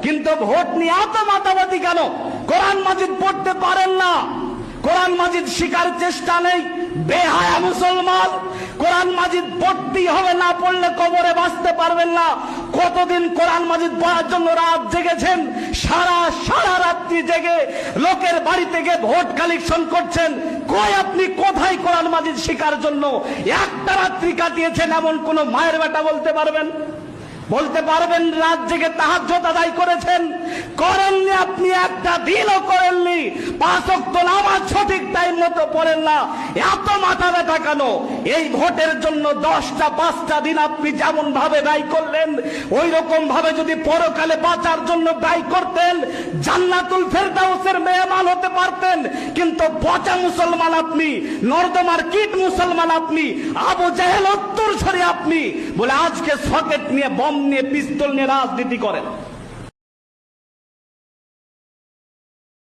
কিন্তু ভোট নিয়ে এত মাতামাতি কেন? কোরআন মাজিদ পড়তে পারেন না, কোরআন মাজিদ শিকার চেষ্টা নেই, বেহায়া মুসলমান। কোরআন মাজিদ পড়তেই হবে, না পড়লে কবরে বাঁচতে পারবেন না। কতদিন কোরআন মাজিদ পড়ার জন্য রাত জেগেছেন, সারা রাত্রি জেগে লোকের বাড়ি থেকে ভোট কালেকশন করছেন। কই আপনি কোথায় কোরআন মাজিদ শিকার জন্য একটা রাত্রি কাটিয়েছেন এমন কোন মায়ের বেটা বলতে পারবেন? বলতে পারবেন রাত জেগে তাহাজ্জুদ আদায় করেছেন? করেননি, আপনি একটা দিনও করেননি। 5 ওয়াক্ত নামাজ সঠিক টাইম মতো পড়েন না, এত মাথা ব্যথা কেন? এই ভোটের জন্য 10টা 5টা দিন আপনি যেমন ভাবে ব্যয় করলেন, ওই রকম ভাবে যদি পরকালে বাঁচার জন্য ব্যয় করতেন, জান্নাতুল ফেরদাউসের মেহমান হতে পারতেন। কিন্তু পচা মুসলমান আপনি, নর্দমার কীট মুসলমান আপনি, আবু জেহেল উত্তরসূরি আপনি, বলে আজকে সকেট নিয়ে, বম নিয়ে, পিস্তল নিয়ে রাজনীতি করেন।